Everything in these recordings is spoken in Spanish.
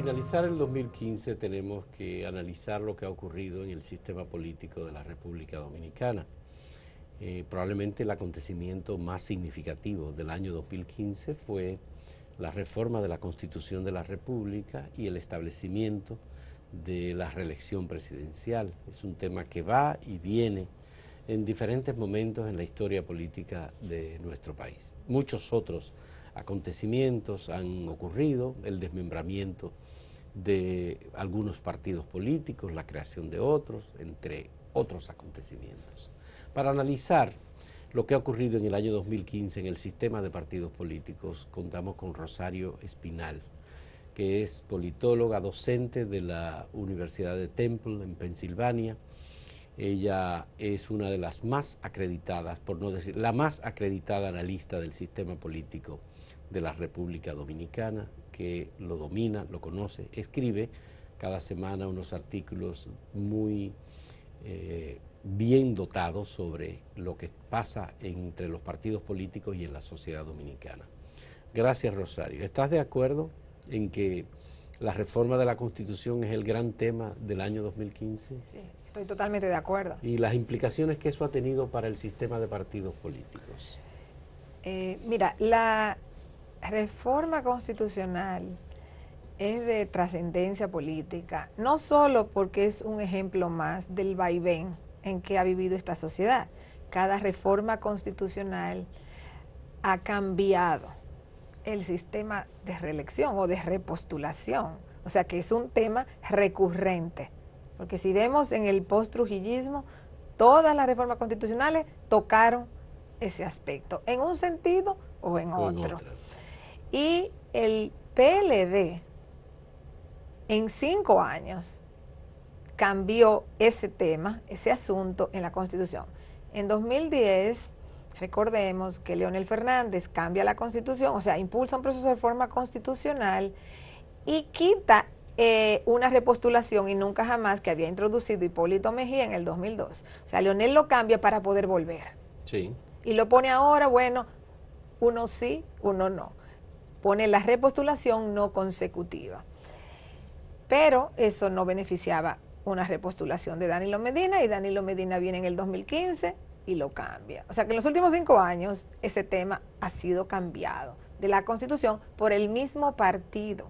finalizar el 2015 tenemos que analizar lo que ha ocurrido en el sistema político de la República Dominicana. Probablemente el acontecimiento más significativo del año 2015 fue la reforma de la Constitución de la República y el establecimiento de la reelección presidencial. Es un tema que va y viene en diferentes momentos en la historia política de nuestro país. Muchos otros acontecimientos han ocurrido, el desmembramiento de algunos partidos políticos, la creación de otros, entre otros acontecimientos. Para analizar lo que ha ocurrido en el año 2015 en el sistema de partidos políticos, contamos con Rosario Espinal, que es politóloga, docente de la Universidad de Temple en Pensilvania. Ella es una de las más acreditadas, por no decir la más acreditada analista del sistema político de la República Dominicana, que lo domina, lo conoce, escribe cada semana unos artículos muy bien dotados sobre lo que pasa entre los partidos políticos y en la sociedad dominicana. Gracias, Rosario. ¿Estás de acuerdo en que la reforma de la Constitución es el gran tema del año 2015? Sí, estoy totalmente de acuerdo. ¿Y las implicaciones que eso ha tenido para el sistema de partidos políticos? Mira, la reforma constitucional es de trascendencia política, no solo porque es un ejemplo más del vaivén en que ha vivido esta sociedad. Cada reforma constitucional ha cambiado el sistema de reelección o de repostulación, o sea que es un tema recurrente, porque si vemos en el post-trujillismo, todas las reformas constitucionales tocaron ese aspecto, en un sentido o en otro. Y el PLD en 5 años cambió ese tema, ese asunto en la Constitución. En 2010, recordemos que Leonel Fernández cambia la Constitución, o sea, impulsa un proceso de reforma constitucional y quita una repostulación y nunca jamás que había introducido Hipólito Mejía en el 2002. O sea, Leonel lo cambia para poder volver. Sí. Y lo pone ahora, bueno, uno sí, uno no. Pone la repostulación no consecutiva. Pero eso no beneficiaba una repostulación de Danilo Medina, y Danilo Medina viene en el 2015 y lo cambia. O sea que en los últimos 5 años ese tema ha sido cambiado de la Constitución por el mismo partido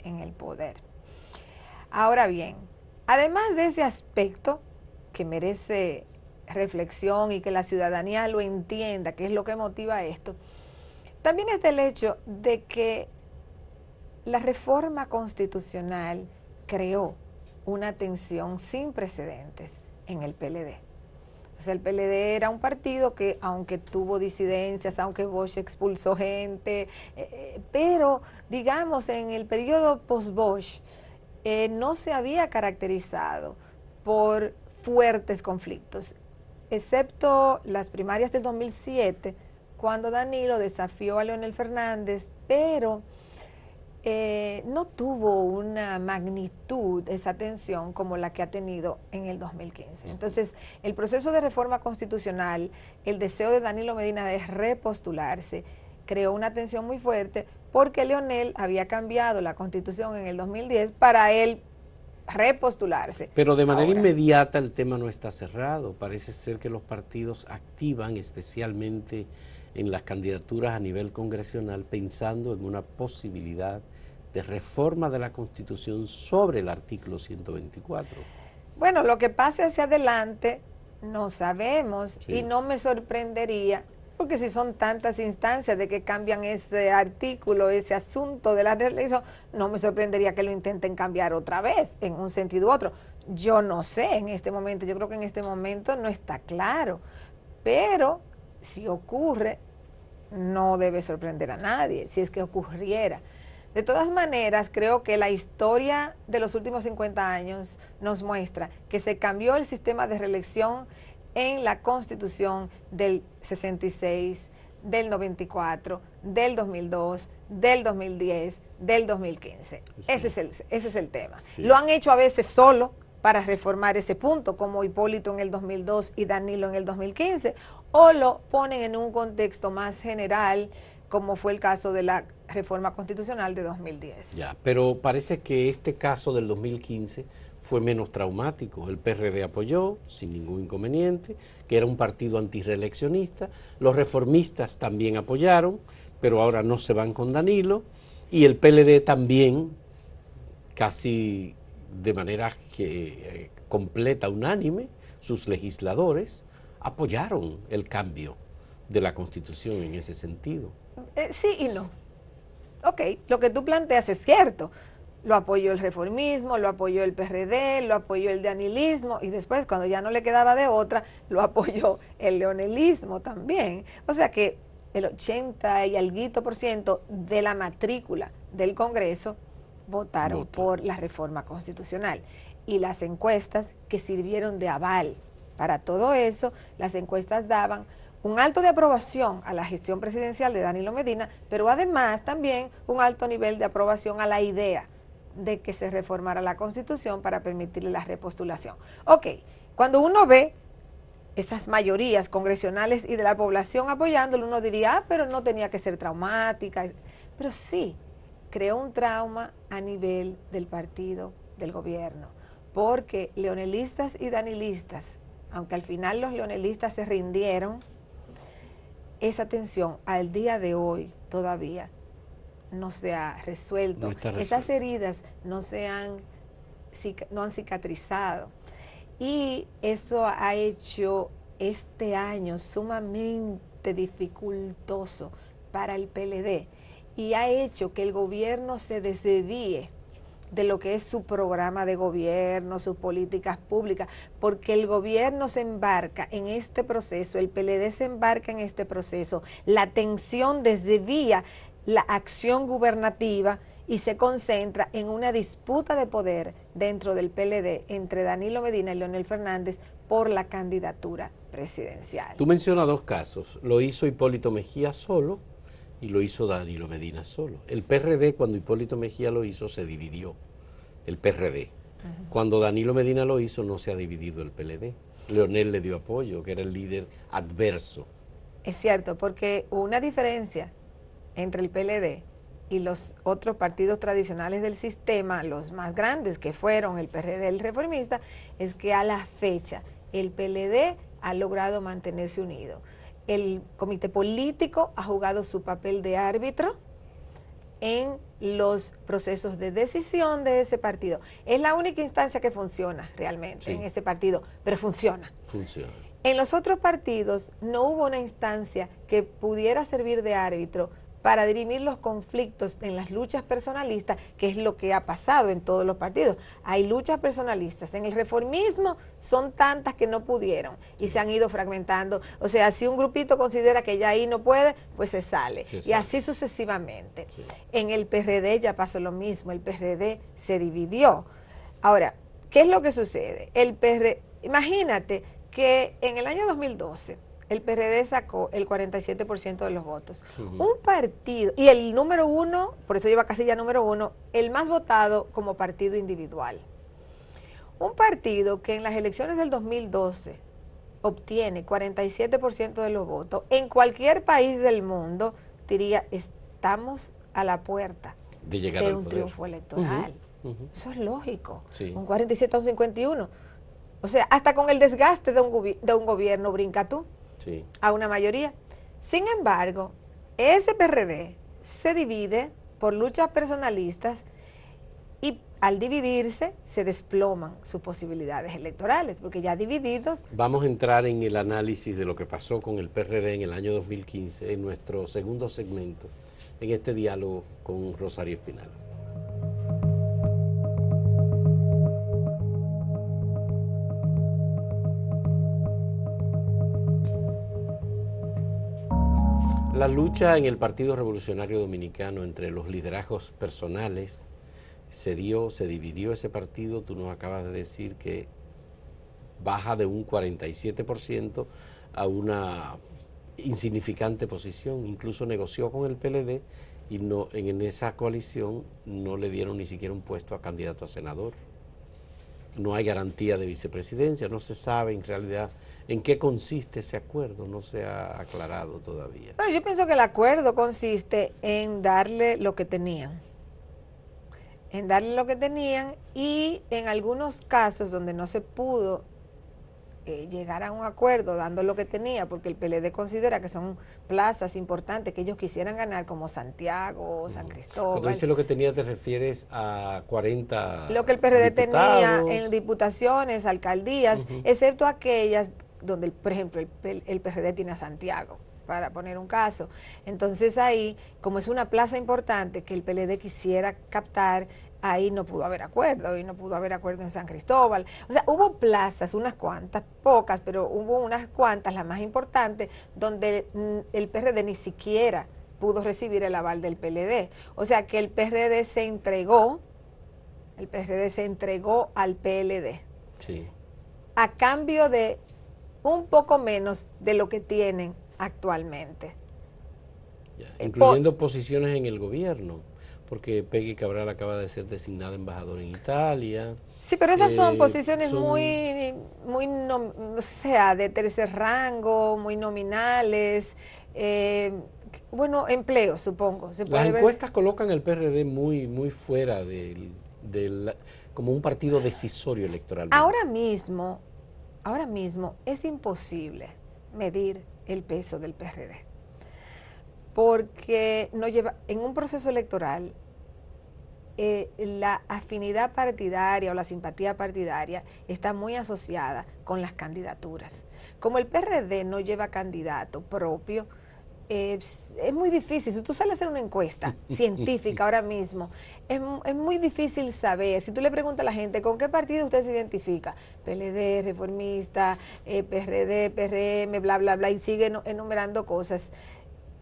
en el poder. Ahora bien, además de ese aspecto que merece reflexión y que la ciudadanía lo entienda, que es lo que motiva esto, también está el hecho de que la reforma constitucional creó una tensión sin precedentes en el PLD. O sea, el PLD era un partido que, aunque tuvo disidencias, aunque Bosch expulsó gente, pero, digamos, en el periodo post-Bosch no se había caracterizado por fuertes conflictos, excepto las primarias del 2007, cuando Danilo desafió a Leonel Fernández, pero no tuvo una magnitud, esa tensión, como la que ha tenido en el 2015. Entonces, el proceso de reforma constitucional, el deseo de Danilo Medina de repostularse, creó una tensión muy fuerte porque Leonel había cambiado la Constitución en el 2010 para él repostularse. Pero de manera inmediata el tema no está cerrado. Parece ser que los partidos activan especialmente en las candidaturas a nivel congresional pensando en una posibilidad de reforma de la Constitución sobre el artículo 124. Bueno, lo que pase hacia adelante no sabemos, sí, y no me sorprendería, porque si son tantas instancias de que cambian ese artículo, ese asunto de la reelección, no me sorprendería que lo intenten cambiar otra vez en un sentido u otro. Yo no sé en este momento, yo creo que en este momento no está claro, pero si ocurre, no debe sorprender a nadie, si es que ocurriera. De todas maneras, creo que la historia de los últimos 50 años nos muestra que se cambió el sistema de reelección en la Constitución del 66, del 94, del 2002, del 2010, del 2015. Sí. Ese es el tema. Sí. Lo han hecho a veces solo para reformar ese punto, como Hipólito en el 2002 y Danilo en el 2015, o lo ponen en un contexto más general como fue el caso de la reforma constitucional de 2010. Ya, pero parece que este caso del 2015 fue menos traumático. El PRD apoyó sin ningún inconveniente, que era un partido antirreeleccionista. Los reformistas también apoyaron, pero ahora no se van con Danilo. Y el PLD también, casi de manera completa, unánime, sus legisladores apoyaron el cambio de la Constitución en ese sentido. Sí y no. Ok, lo que tú planteas es cierto. Lo apoyó el reformismo, lo apoyó el PRD, lo apoyó el danilismo y después, cuando ya no le quedaba de otra, lo apoyó el leonelismo también. O sea que el 80 y alguito% de la matrícula del Congreso votaron por la reforma constitucional. Y las encuestas que sirvieron de aval para todo eso, las encuestas daban un alto de aprobación a la gestión presidencial de Danilo Medina, pero además también un alto nivel de aprobación a la idea de que se reformara la Constitución para permitirle la repostulación. Ok, cuando uno ve esas mayorías congresionales y de la población apoyándolo, uno diría, pero no tenía que ser traumática. Pero sí, creó un trauma a nivel del partido, del gobierno, porque leonelistas y danilistas, aunque al final los leonelistas se rindieron, esa tensión al día de hoy todavía no se ha resuelto. No está resuelto. Esas heridas no han cicatrizado. Y eso ha hecho este año sumamente dificultoso para el PLD y ha hecho que el gobierno se desvíe de lo que es su programa de gobierno, sus políticas públicas, porque el gobierno se embarca en este proceso, el PLD se embarca en este proceso, la atención desvía la acción gubernativa y se concentra en una disputa de poder dentro del PLD entre Danilo Medina y Leonel Fernández por la candidatura presidencial. Tú mencionas dos casos, lo hizo Hipólito Mejía solo y lo hizo Danilo Medina solo. El PRD, cuando Hipólito Mejía lo hizo, se dividió, el PRD. Cuando Danilo Medina lo hizo, no se ha dividido el PLD. Leonel le dio apoyo, que era el líder adverso. Es cierto, porque una diferencia entre el PLD y los otros partidos tradicionales del sistema, los más grandes que fueron el PRD, el Reformista, es que a la fecha el PLD ha logrado mantenerse unido. El comité político ha jugado su papel de árbitro en los procesos de decisión de ese partido. Es la única instancia que funciona realmente en ese partido, pero funciona. Funciona. En los otros partidos no hubo una instancia que pudiera servir de árbitro para dirimir los conflictos en las luchas personalistas, que es lo que ha pasado en todos los partidos. Hay luchas personalistas. En el reformismo son tantas que no pudieron y se han ido fragmentando. O sea, si un grupito considera que ya ahí no puede, pues se sale. Y así sucesivamente. Sí. En el PRD ya pasó lo mismo. El PRD se dividió. Ahora, ¿qué es lo que sucede? El PRD, imagínate que en el año 2012, el PRD sacó el 47% de los votos. Un partido, y el número uno, por eso lleva casilla número uno, el más votado como partido individual. Un partido que en las elecciones del 2012 obtiene 47% de los votos, en cualquier país del mundo, diría, estamos a la puerta de llegar de al un poder. triunfo electoral. Eso es lógico. Sí. Un 47 a un 51. O sea, hasta con el desgaste de un gobierno brinca tú. Sí. A una mayoría. Sin embargo, ese PRD se divide por luchas personalistas y al dividirse se desploman sus posibilidades electorales, porque ya divididos... Vamos a entrar en el análisis de lo que pasó con el PRD en el año 2015, en nuestro segundo segmento, en este diálogo con Rosario Espinal. La lucha en el Partido Revolucionario Dominicano entre los liderazgos personales se dividió ese partido. Tú nos acabas de decir que baja de un 47% a una insignificante posición. Incluso negoció con el PLD y no, en esa coalición no le dieron ni siquiera un puesto a candidato a senador. No hay garantía de vicepresidencia, no se sabe en realidad ¿En qué consiste ese acuerdo? No se ha aclarado todavía. Bueno, yo pienso que el acuerdo consiste en darle lo que tenían. En darle lo que tenían y en algunos casos donde no se pudo llegar a un acuerdo dando lo que tenía, porque el PLD considera que son plazas importantes que ellos quisieran ganar, como Santiago, San Cristóbal. Cuando dice lo que tenía, te refieres a 40 lo que el PRD diputados. tenía en diputaciones, alcaldías, excepto aquellas donde, por ejemplo, el PRD tiene a Santiago, para poner un caso. Entonces ahí, como es una plaza importante que el PLD quisiera captar, ahí no pudo haber acuerdo, y no pudo haber acuerdo en San Cristóbal. O sea, hubo plazas, unas cuantas, pocas, pero hubo unas cuantas, las más importantes, donde el PRD ni siquiera pudo recibir el aval del PLD. O sea que el PRD se entregó al PLD. Sí. A cambio de un poco menos de lo que tienen actualmente. Ya, incluyendo posiciones en el gobierno, porque Peggy Cabral acaba de ser designada embajadora en Italia. Sí, pero esas son posiciones muy o sea, de tercer rango, muy nominales, bueno, empleos, supongo. Las encuestas colocan el PRD muy fuera como un partido decisorio electoral. Ahora mismo es imposible medir el peso del PRD, porque no lleva, en un proceso electoral, la afinidad partidaria o la simpatía partidaria está muy asociada con las candidaturas. Como el PRD no lleva candidato propio, es muy difícil. Si tú sales a hacer una encuesta científica ahora mismo, es muy difícil saber. Si tú le preguntas a la gente, ¿con qué partido usted se identifica? PLD, Reformista, PRD, PRM, bla, bla, bla, y sigue enumerando cosas.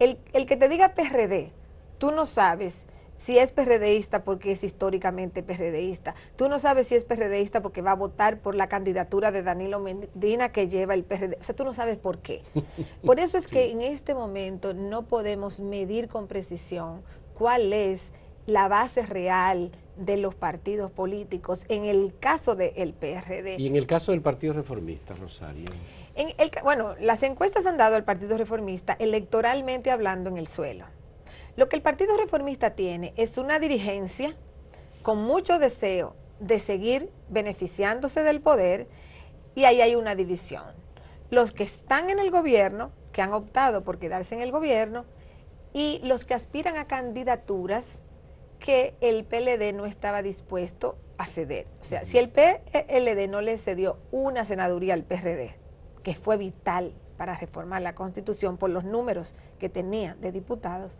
El que te diga PRD, tú no sabes si es PRDista porque es históricamente PRDista. Tú no sabes si es PRDista porque va a votar por la candidatura de Danilo Medina que lleva el PRD. O sea, tú no sabes por qué. Por eso es que en este momento no podemos medir con precisión cuál es la base real de los partidos políticos en el caso del PRD. Y en el caso del Partido Reformista, Rosario. Bueno, las encuestas han dado al Partido Reformista electoralmente hablando en el suelo. Lo que el Partido Reformista tiene es una dirigencia con mucho deseo de seguir beneficiándose del poder, y ahí hay una división. Los que están en el gobierno, que han optado por quedarse en el gobierno, y los que aspiran a candidaturas que el PLD no estaba dispuesto a ceder. O sea, si el PLD no le cedió una senaduría al PRD, que fue vital para reformar la Constitución por los números que tenía de diputados,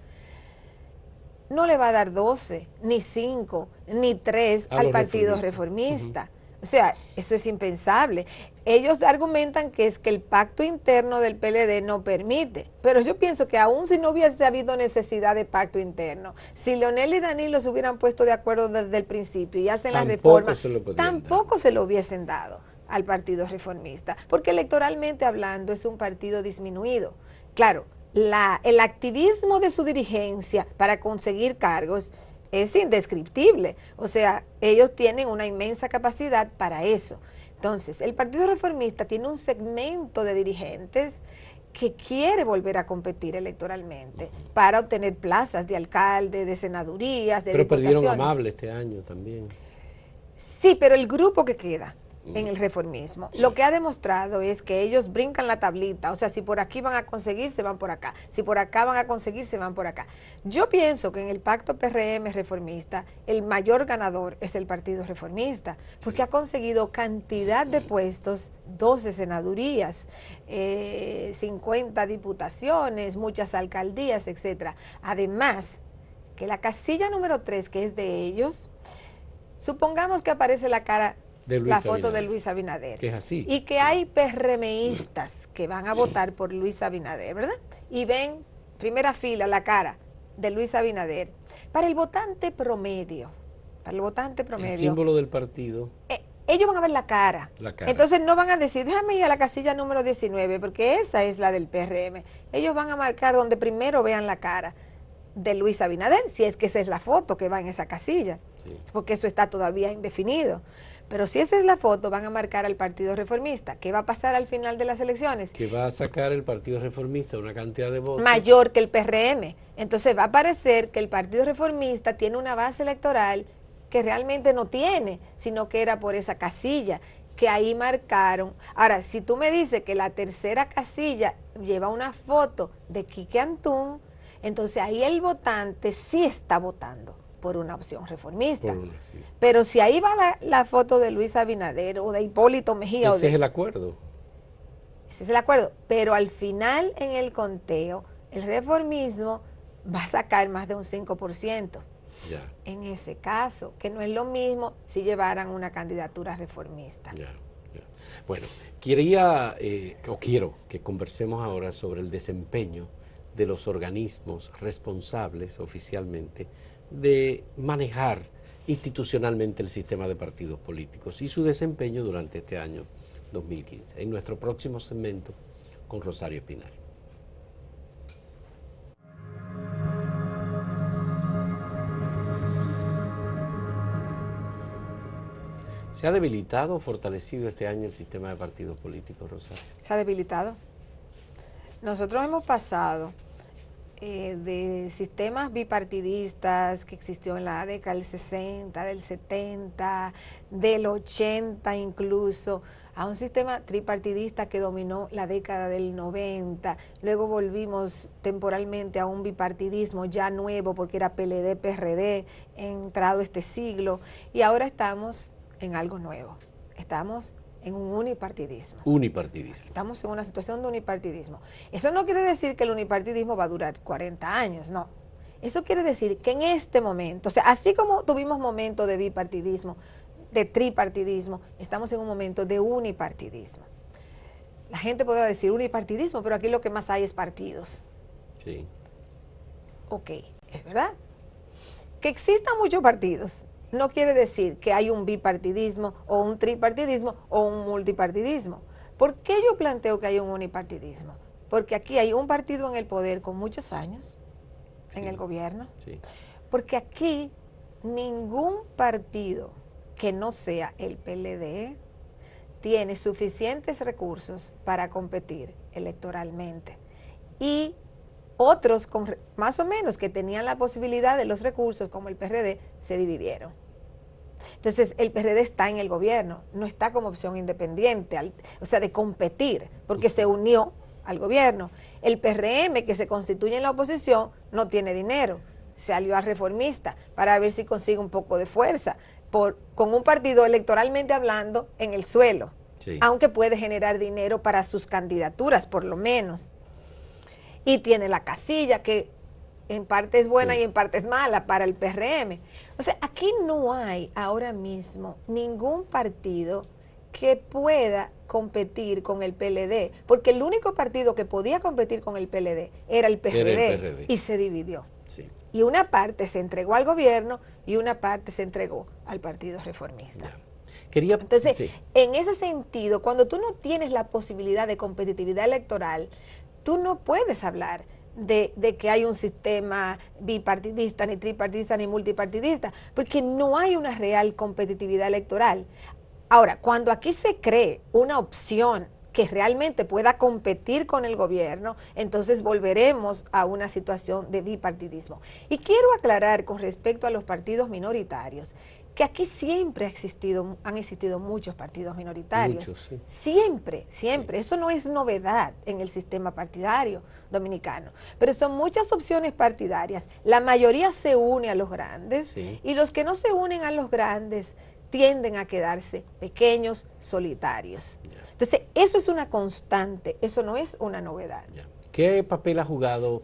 no le va a dar 12, ni 5, ni 3 al Partido Reformista. O sea, eso es impensable. Ellos argumentan que es que el pacto interno del PLD no permite, pero yo pienso que aún si no hubiese habido necesidad de pacto interno, si Leonel y Danilo se hubieran puesto de acuerdo desde el principio y hacen la reforma, tampoco se lo hubiesen dado al Partido Reformista, porque electoralmente hablando es un partido disminuido. Claro, el activismo de su dirigencia para conseguir cargos es indescriptible. O sea, ellos tienen una inmensa capacidad para eso. Entonces, el Partido Reformista tiene un segmento de dirigentes que quiere volver a competir electoralmente para obtener plazas de alcalde, de senadurías, de diputaciones. Pero perdieron Amable este año también. Sí, pero el grupo que queda en el reformismo, lo que ha demostrado es que ellos brincan la tablita. O sea, si por aquí van a conseguir, se van por acá. Si por acá van a conseguir, se van por acá. Yo pienso que en el pacto PRM reformista, el mayor ganador es el Partido Reformista, porque ha conseguido cantidad de puestos, 12 senadurías, 50 diputaciones, muchas alcaldías, etcétera. Además, que la casilla número 3, que es de ellos, supongamos que aparece la cara, la foto de Luis Abinader. Que es así. Y que hay PRMistas que van a votar por Luis Abinader, ¿verdad? Y ven, primera fila, la cara de Luis Abinader. Para el votante promedio, el símbolo del partido. Ellos van a ver la cara. Entonces no van a decir, déjame ir a la casilla número 19, porque esa es la del PRM. Ellos van a marcar donde primero vean la cara de Luis Abinader, si es que esa es la foto que va en esa casilla, porque eso está todavía indefinido. Pero si esa es la foto, van a marcar al Partido Reformista. ¿Qué va a pasar al final de las elecciones? Que va a sacar el Partido Reformista una cantidad de votos mayor que el PRM. Entonces va a parecer que el Partido Reformista tiene una base electoral que realmente no tiene, sino que era por esa casilla que ahí marcaron. Ahora, si tú me dices que la tercera casilla lleva una foto de Quique Antún, entonces ahí el votante sí está votando por una opción reformista. Sí. Pero si ahí va la foto de Luis Abinader o de Hipólito Mejía. Ese es el acuerdo. Ese es el acuerdo. Pero al final en el conteo, el reformismo va a sacar más de un 5%. Ya. En ese caso, que no es lo mismo si llevaran una candidatura reformista. Ya. Bueno, quiero que conversemos ahora sobre el desempeño de los organismos responsables oficialmente de manejar institucionalmente el sistema de partidos políticos y su desempeño durante este año 2015. En nuestro próximo segmento con Rosario Espinar. ¿Se ha debilitado o fortalecido este año el sistema de partidos políticos, Rosario? Se ha debilitado. Nosotros hemos pasado de sistemas bipartidistas que existió en la década del 60, del 70, del 80 incluso, a un sistema tripartidista que dominó la década del 90. Luego volvimos temporalmente a un bipartidismo ya nuevo porque era PLD-PRD entrado este siglo, y ahora estamos en algo nuevo. Estamos en un unipartidismo. Unipartidismo. Estamos en una situación de unipartidismo. Eso no quiere decir que el unipartidismo va a durar 40 años, no. Eso quiere decir que en este momento, o sea, así como tuvimos momentos de bipartidismo, de tripartidismo, estamos en un momento de unipartidismo. La gente podrá decir unipartidismo, pero aquí lo que más hay es partidos. Sí. Ok, es verdad. Que existan muchos partidos no quiere decir que hay un bipartidismo o un tripartidismo o un multipartidismo. ¿Por qué yo planteo que hay un unipartidismo? Porque aquí hay un partido en el poder con muchos años, en el gobierno. Sí. Porque aquí ningún partido que no sea el PLD tiene suficientes recursos para competir electoralmente. Y otros con más o menos que tenían la posibilidad de los recursos, como el PRD, se dividieron. Entonces el PRD está en el gobierno, no está como opción independiente, o sea, de competir, porque se unió al gobierno. El PRM, que se constituye en la oposición, no tiene dinero, se alió al reformista para ver si consigue un poco de fuerza, con un partido electoralmente hablando en el suelo, sí, aunque puede generar dinero para sus candidaturas, por lo menos. Y tiene la casilla, que en parte es buena, sí, y en parte es mala para el PRM. O sea, aquí no hay ahora mismo ningún partido que pueda competir con el PLD, porque el único partido que podía competir con el PLD era el PRD, y se dividió. Sí. Y una parte se entregó al gobierno y una parte se entregó al Partido Reformista. Entonces, sí, en ese sentido, cuando tú no tienes la posibilidad de competitividad electoral, tú no puedes hablar de que hay un sistema bipartidista, ni tripartidista, ni multipartidista, porque no hay una real competitividad electoral. Ahora, cuando aquí se cree una opción que realmente pueda competir con el gobierno, entonces volveremos a una situación de bipartidismo. Y quiero aclarar con respecto a los partidos minoritarios, que aquí siempre han existido muchos partidos minoritarios. Muchos, sí. Siempre, siempre. Sí. Eso no es novedad en el sistema partidario dominicano. Pero son muchas opciones partidarias. La mayoría se une a los grandes, sí, y los que no se unen a los grandes tienden a quedarse pequeños, solitarios. Ya. Entonces, eso es una constante, eso no es una novedad. Ya. ¿Qué papel ha jugado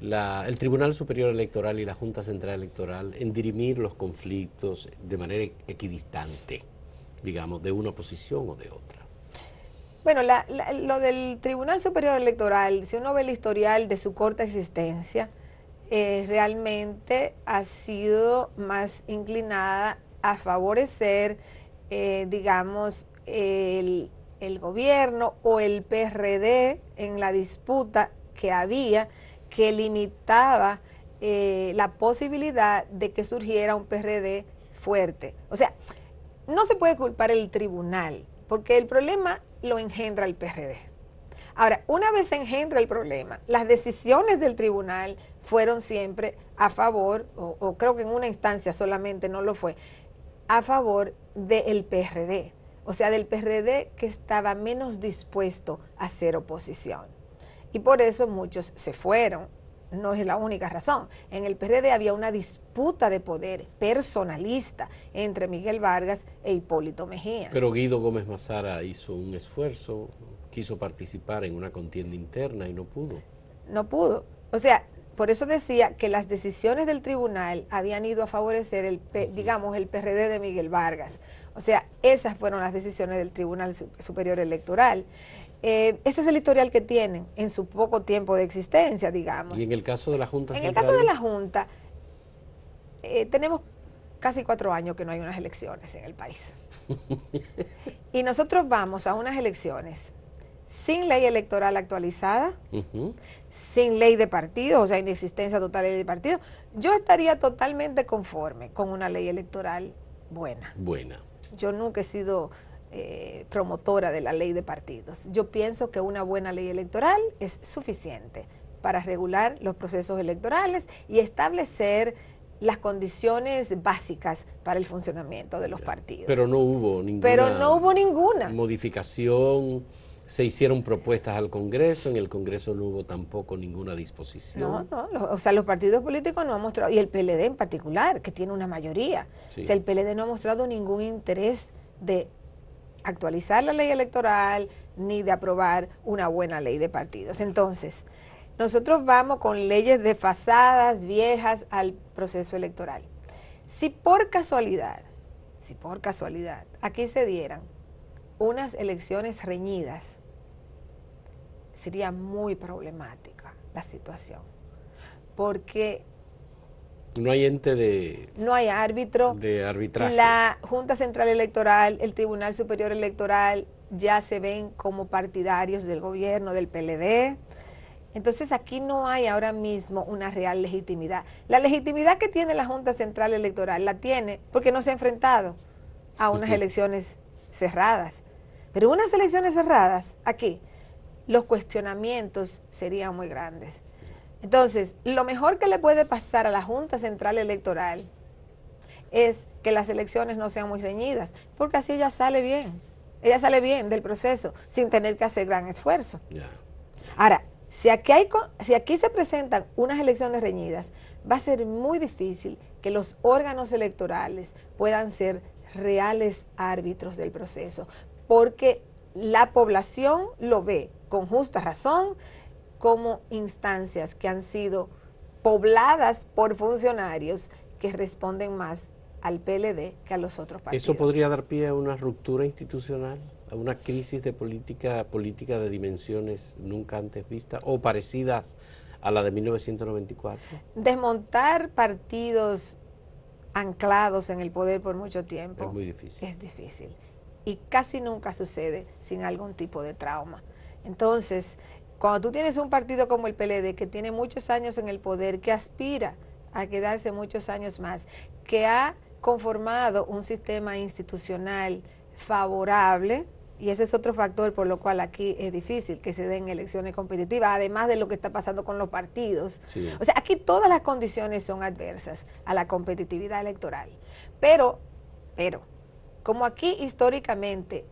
el Tribunal Superior Electoral y la Junta Central Electoral en dirimir los conflictos de manera equidistante, digamos, de una posición o de otra? Bueno, lo del Tribunal Superior Electoral, si uno ve el historial de su corta existencia, realmente ha sido más inclinada a favorecer, digamos, el gobierno o el PRD en la disputa que había, que limitaba la posibilidad de que surgiera un PRD fuerte. O sea, no se puede culpar el tribunal, porque el problema lo engendra el PRD. Ahora, una vez se engendra el problema, las decisiones del tribunal fueron siempre a favor, o creo que en una instancia solamente no lo fue, a favor del PRD. O sea, del PRD que estaba menos dispuesto a hacer oposición. Y por eso muchos se fueron. No es la única razón. En el PRD había una disputa de poder personalista entre Miguel Vargas e Hipólito Mejía. Pero Guido Gómez Mazara hizo un esfuerzo, quiso participar en una contienda interna y no pudo. No pudo. O sea, por eso decía que las decisiones del tribunal habían ido a favorecer digamos, el PRD de Miguel Vargas. O sea, esas fueron las decisiones del Tribunal Superior Electoral. Ese es el historial que tienen en su poco tiempo de existencia, digamos. ¿Y en el caso de la Junta Central? En el caso de la Junta, tenemos casi 4 años que no hay unas elecciones en el país. Y nosotros vamos a unas elecciones sin ley electoral actualizada, sin ley de partidos, o sea, inexistencia total de ley de partidos. Yo estaría totalmente conforme con una ley electoral buena. Yo nunca he sido promotora de la ley de partidos. Yo pienso que una buena ley electoral es suficiente para regular los procesos electorales y establecer las condiciones básicas para el funcionamiento de los partidos. Pero no hubo ninguna. Modificación, se hicieron propuestas al Congreso, en el Congreso no hubo tampoco ninguna disposición. O sea, los partidos políticos no han mostrado, y el PLD en particular, que tiene una mayoría, sí. O sea, el PLD no ha mostrado ningún interés de actualizar la ley electoral ni de aprobar una buena ley de partidos. Entonces, nosotros vamos con leyes desfasadas, viejas al proceso electoral. Si por casualidad, aquí se dieran unas elecciones reñidas, sería muy problemática la situación, porque no hay ente de... No hay árbitro. De arbitraje. La Junta Central Electoral, el Tribunal Superior Electoral ya se ven como partidarios del gobierno, del PLD. Entonces aquí no hay ahora mismo una real legitimidad. La legitimidad que tiene la Junta Central Electoral la tiene porque no se ha enfrentado a unas elecciones cerradas. Pero unas elecciones cerradas, aquí, los cuestionamientos serían muy grandes. Entonces, lo mejor que le puede pasar a la Junta Central Electoral es que las elecciones no sean muy reñidas, porque así ella sale bien del proceso, sin tener que hacer gran esfuerzo. Ahora, si aquí se presentan unas elecciones reñidas, va a ser muy difícil que los órganos electorales puedan ser reales árbitros del proceso, porque la población lo ve con justa razón como instancias que han sido pobladas por funcionarios que responden más al PLD que a los otros partidos. ¿Eso podría dar pie a una ruptura institucional, a una crisis de política de dimensiones nunca antes vistas o parecidas a la de 1994? Desmontar partidos anclados en el poder por mucho tiempo es muy difícil. Es difícil y casi nunca sucede sin algún tipo de trauma. Entonces, cuando tú tienes un partido como el PLD que tiene muchos años en el poder, que aspira a quedarse muchos años más, que ha conformado un sistema institucional favorable, y ese es otro factor por lo cual aquí es difícil que se den elecciones competitivas, además de lo que está pasando con los partidos. Sí. O sea, aquí todas las condiciones son adversas a la competitividad electoral. Pero, como aquí históricamente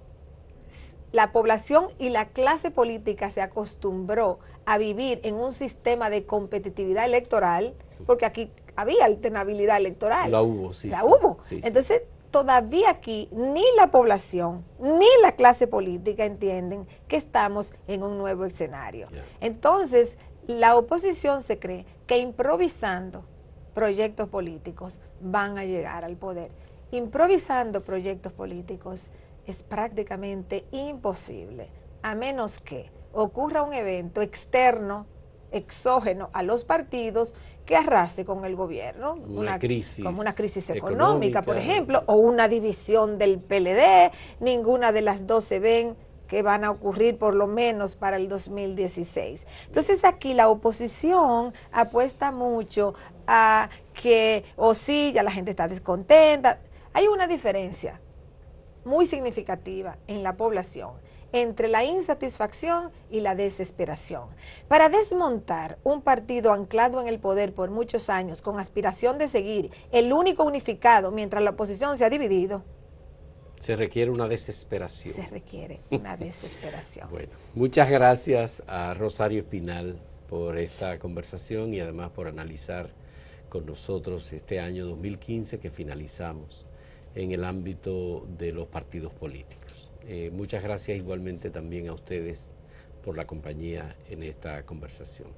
la población y la clase política se acostumbró a vivir en un sistema de competitividad electoral, porque aquí había alternabilidad electoral. La hubo, sí. La hubo. Sí, entonces, todavía aquí ni la población ni la clase política entienden que estamos en un nuevo escenario. Entonces, la oposición se cree que improvisando proyectos políticos van a llegar al poder. Improvisando proyectos políticos es prácticamente imposible, a menos que ocurra un evento externo, exógeno a los partidos, que arrase con el gobierno, como una crisis económica, por ejemplo, o una división del PLD. Ninguna de las dos se ven que van a ocurrir por lo menos para el 2016. Entonces aquí la oposición apuesta mucho a que, sí, ya la gente está descontenta. Hay una diferencia muy significativa en la población entre la insatisfacción y la desesperación. Para desmontar un partido anclado en el poder por muchos años con aspiración de seguir el único unificado mientras la oposición se ha dividido, se requiere una desesperación. Se requiere una desesperación. Bueno, muchas gracias a Rosario Espinal por esta conversación y además por analizar con nosotros este año 2015 que finalizamos en el ámbito de los partidos políticos. Muchas gracias igualmente también a ustedes por la compañía en esta conversación.